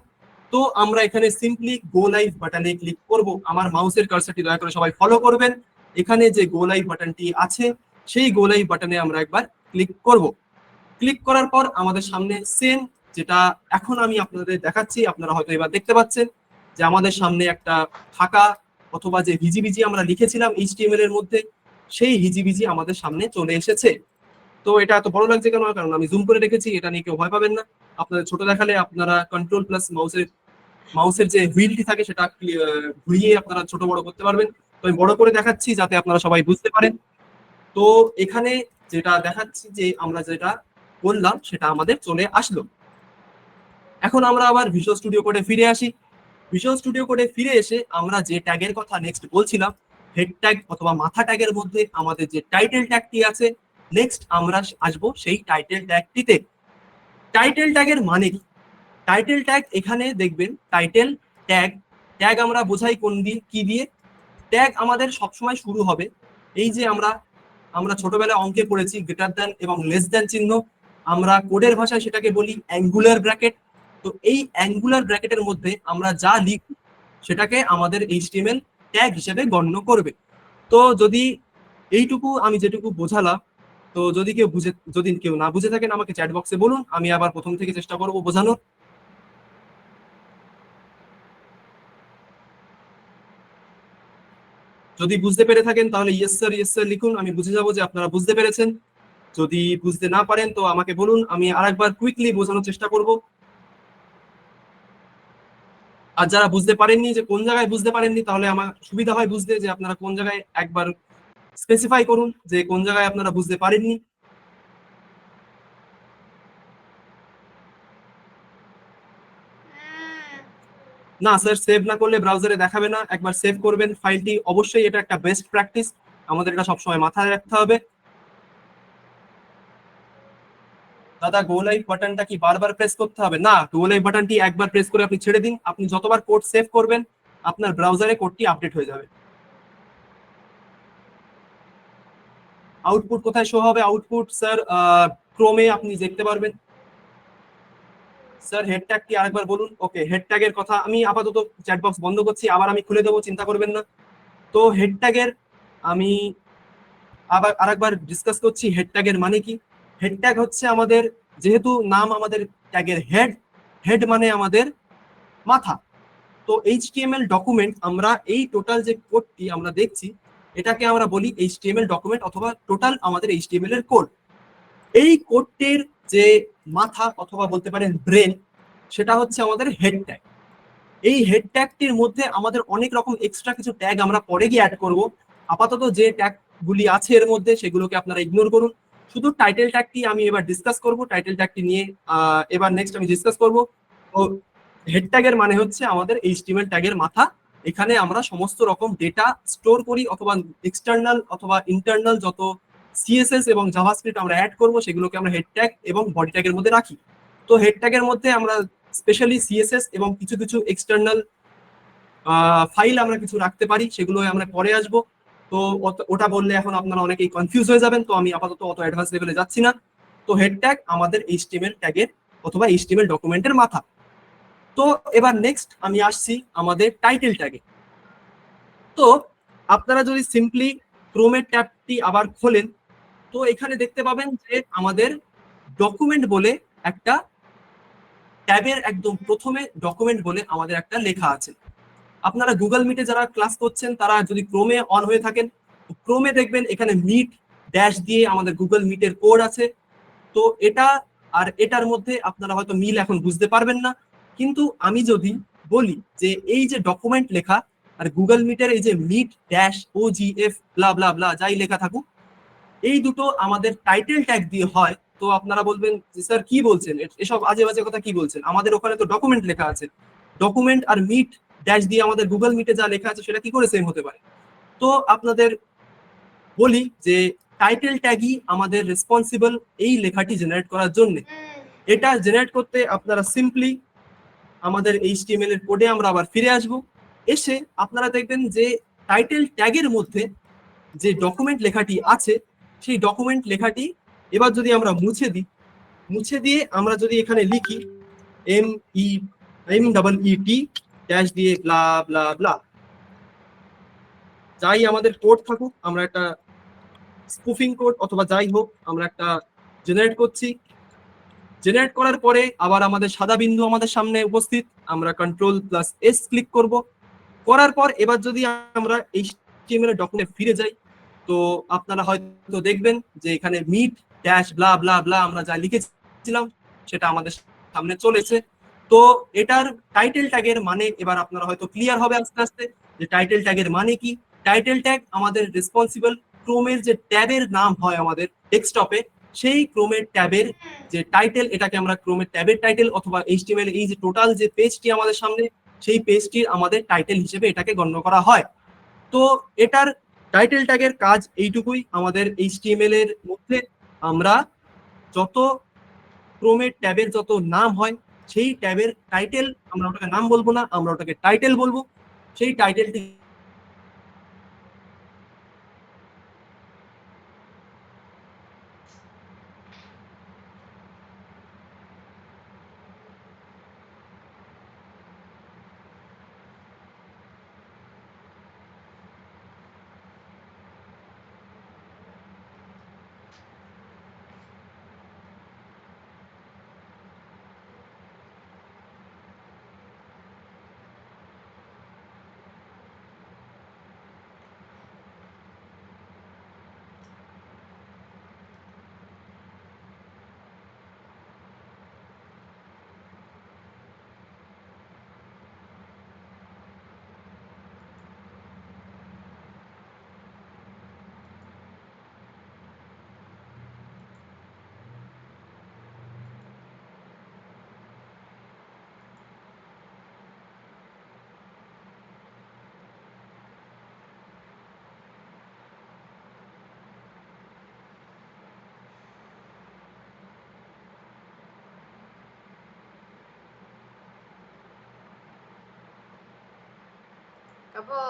তো আমরা এখানে সিম্পলি গো লাইভ বাটনে ক্লিক করব। আমার মাউসের কার্সারটি দয়া করে সবাই ফলো করবেন। এখানে যে গো লাইভ বাটনটি আছে সেই গো লাইভ বাটনে আমরা একবার ক্লিক করব। ক্লিক করার পর আমাদের সামনে সেম, যেটা এখন আমি আপনাদের দেখাচ্ছি, আপনারা হয়তো এবার দেখতে পাচ্ছেন যে আমাদের সামনে একটা ফাঁকা অথবা যে হিজিবিজি আমরা লিখেছিলাম এইচটিএমএল এর মধ্যে, সেই হিজিবিজি আমাদের সামনে চলে এসেছে। তো এটা এত বড় লাগছে কেন, কারণ আমি জুম করে রেখেছি, এটা নিয়ে কেউ ভয় পাবেন না। আপনাদের ছোট দেখালে আপনারা কন্ট্রোল+মাউসের যে হুইলটি থাকে সেটা ঘুরিয়ে আপনারা ছোট বড় করতে পারবেন। তো আমি বড় করে দেখাচ্ছি যাতে আপনারা সবাই বুঝতে পারেন। তো এখানে যেটা দেখাচ্ছি যে আমরা যেটা করলাম সেটা আমাদের চলে আসলো। এখন আমরা আবার ভিজুয়াল স্টুডিও কোডে ফিরে আসি। ভিজুয়াল স্টুডিও কোডে ফিরে এসে আমরা যে ট্যাগের কথা নেক্সট বলছিলাম, হেড ট্যাগ অথবা মাথা ট্যাগের মধ্যে আমাদের যে টাইটেল ট্যাগটি আছে, নেক্সট আমরা আসবো সেই টাইটেল ট্যাগটিতে। টাইটেল ট্যাগের মানে কি? টাইটেল ট্যাগ এখানে দেখবেন টাইটেল ট্যাগ, ট্যাগ আমরা বোঝাই কোন দিয়ে কি দিয়ে। ট্যাগ আমাদের সবসময় শুরু হবে, এই যে আমরা ছোটবেলায় অঙ্কে পড়েছি গ্রেটার দ্যান এবং লেস দ্যান চিহ্ন, আমরা কোডের ভাষায় সেটাকে বলি অ্যাঙ্গুলার ব্র্যাকেট। তো এই অ্যাঙ্গুলার ব্র্যাকেটের মধ্যে আমরা যা লিখব সেটাকে আমাদের এইচটিএমএল ট্যাগ হিসেবে গণ্য করবে। তো যদি এইটুকু আমি যেটুকু বোঝালাম, তো যদি কেউ না বুঝে থাকেন আমাকে চ্যাট বক্সে বলুন, আমি আবার প্রথম থেকে চেষ্টা করব বোঝানোর। যদি বুঝতে পেরে থাকেন তাহলে ইয়েস স্যার লিখুন, আমি বুঝে যাবো যে আপনারা বুঝতে পেরেছেন। যদি বুঝতে না পারেন তো আমাকে বলুন, আমি আরেকবার কুইকলি বোঝানোর চেষ্টা করব। আর যারা বুঝতে পারেননি, যে কোন জায়গায় বুঝতে পারেননি, তাহলে আমার সুবিধা হয় বুঝতে যে আপনারা কোন জায়গায় একবার স্পেসিফাই করুন যে কোন জায়গায় আপনারা বুঝতে পারেননি। না স্যার, সেভ না করলে ব্রাউজারে দেখাবে না, একবার সেভ করবেন ফাইলটি অবশ্যই, এটা একটা বেস্ট প্র্যাকটিস, আমাদের এটা সবসময় মাথায় রাখতে হবে। দাদা গো লাইভ বাটনটা কি বারবার প্রেস করতে হবে? না, গো লাইভ বাটনটি একবার প্রেস করে আপনি ছেড়ে দিন, আপনি যতবার কোড সেভ করবেন আপনার ব্রাউজারে কোডটি আপডেট হয়ে যাবে। আউটপুট কোথায় শো হবে? আউটপুট স্যার ক্রোমে আপনি দেখতে পারবেন। স্যার হেড ট্যাগটি আরেকবার বলুন। ওকে, হেড ট্যাগের কথা আমি আপাতত চ্যাট বক্স বন্ধ করছি, আবার আমি খুলে দেবো, চিন্তা করবেন না। তো হেড ট্যাগের আমি আবার আরেকবার ডিসকাস করছি, হেড ট্যাগের মানে কি। হেড ট্যাগ হচ্ছে আমাদের, যেহেতু নাম আমাদের ট্যাগের হেড, হেড মানে আমাদের মাথা। তো এইচটিএমএল ডকুমেন্ট, আমরা এই টোটাল যে কোডটি আমরা দেখছি এটাকে আমরা বলি এইচটিএমএল ডকুমেন্ট অথবা টোটাল আমাদের এইচটিএমএল এর কোড। এই কোডটির যে মাথা অথবা বলতে পারেন ব্রেন, সেটা হচ্ছে আমাদের হেড ট্যাগ। এই হেড ট্যাগটির মধ্যে আমাদের অনেক রকম এক্সট্রা কিছু ট্যাগ আমরা পরে গিয়ে অ্যাড করব। আপাতত যে ট্যাগ গুলি আছে এর মধ্যে সেগুলোকে আপনারা ইগনোর করুন। শুধু টাইটেল ট্যাগটি আমি এবার ডিসকাস করব, টাইটেল ট্যাগটি নিয়ে এবার নেক্সট আমি ডিসকাস করব। তো হেড ট্যাগের মানে হচ্ছে আমাদের এইচটিএমএল ট্যাগের মাথা। এখানে আমরা সমস্ত রকম ডেটা স্টোর করি, অথবা এক্সটার্নাল অথবা ইন্টারনাল যত সিএসএস এবং জাভাস্ক্রিপ্ট আমরা অ্যাড করব সেগুলোকে আমরা হেড ট্যাগ এবং বডি ট্যাগের মধ্যে রাখি। তো হেড ট্যাগের মধ্যে আমরা স্পেশালি সিএসএস এবং কিছু কিছু এক্সটার্নাল ফাইল আমরা কিছু রাখতে পারি, সেগুলো আমরা পরে আসবো। তো ওটা বললে এখন আপনারা অনেকেই কনফিউজ হয়ে যাবেন, তো আমি আপাতত অত অ্যাডভান্স লেভেলে যাচ্ছি না। তো হেড ট্যাগ আমাদের এইচটিএমএল ট্যাগের অথবা এইচটিএমএল ডকুমেন্টের মাথা। তো এবার নেক্সট আমি আসছি আমাদের টাইটেল ট্যাগে। তো আপনারা যদি সিম্পলি ক্রোমের ট্যাবটি আবার খোলেন, তো এখানে দেখতে পাবেন যে আমাদের ডকুমেন্ট বলে একটা ট্যাবের একদম প্রথমে ডকুমেন্ট বলে আমাদের একটা লেখা আছে। আপনারা গুগল মিটে যারা ক্লাস করছেন তারা যদি ক্রোমে অন হয়ে থাকেন, ক্রোমে দেখবেন এখানে মিট ড্যাশ দিয়ে আমাদের গুগল মিটের কোড আছে। তো এটা আর এটার মধ্যে আপনারা হয়তো মিল এখন বুঝতে পারবেন না, কিন্তু আমি যদি বলি যে এই যে ডকুমেন্ট লেখা আর গুগল মিটের এই যে মিট ড্যাশ OGF ব্লা ব্লা ব্লা যাই লেখা থাকুক, এই দুটো আমাদের টাইটেল ট্যাগ দিয়ে হয়। তো আপনারা বলবেন যে স্যার কি বলছেন, এসব আজে বাজে কথা কি বলছেন, আমাদের ওখানে তো ডকুমেন্ট লেখা আছে, ডকুমেন্ট আর মিট ড্যাশ দিয়ে আমাদের গুগল মিটে যা লেখা আছে সেটা কি করে সেম হতে পারে? তো আপনাদের বলি যে টাইটেল ট্যাগই আমাদের রেসপন্সিবল এই লেখাটি জেনারেট করার জন্য। এটা জেনারেট করতে আপনারা সিম্পলি আমাদের এইচটিএমএল এর কোডে আমরা আবার ফিরে আসব। এসে আপনারা দেখবেন যে টাইটেল ট্যাগের মধ্যে যে ডকুমেন্ট লেখাটি আছে সেই ডকুমেন্ট লেখাটি এবার যদি আমরা মুছে দিই, মুছে দিয়ে আমরা যদি এখানে লিখি ME ড্যাশ দিয়ে ব্লা ব্লা ব্লা, যাই আমাদের কোড থাকুক, আমরা একটা স্পুফিং কোড অথবা যাই হোক আমরা একটা জেনারেট করছি। জেনারেট করার পরে আবার আমাদের সাদা বিন্দু আমাদের সামনে উপস্থিত, আমরা Ctrl+S ক্লিক করব। করার পর এবার যদি আমরা HTML এর ডকুমেন্টে ফিরে যাই, তো আপনারা হয়তো দেখবেন যে এখানে মিট ড্যাশ ব্লা ব্লা ব্লা আমরা যা লিখেছিলাম সেটা আমাদের সামনে চলেছে। তো এটার টাইটেল ট্যাগের মানে এবার আপনারা হয়তো ক্লিয়ার হবে আস্তে আস্তে যে টাইটেল ট্যাগের মানে কি। টাইটেল ট্যাগ আমাদের রেসপন্সিবল ক্রোমের যে ট্যাবের নাম হয় আমাদের ডেস্কটপে, সেই ক্রোমের ট্যাবের যে টাইটেল, এটাকে আমরা ক্রোমের ট্যাবের টাইটেল অথবা HTML এই যে টোটাল যে পেজটি আমাদের সামনে সেই পেজটির আমাদের টাইটেল হিসেবে এটাকে গণ্য করা হয়। তো এটার টাইটেল ট্যাগের কাজ এইটুকুই, আমাদের HTML এর মধ্যে আমরা যত ক্রোমের ট্যাবের যত নাম হয় সেই ট্যাবের টাইটেল, আমরা ওটাকে নাম বলবো না, আমরা ওটাকে টাইটেল বলবো। সেই টাইটেলটি বাবা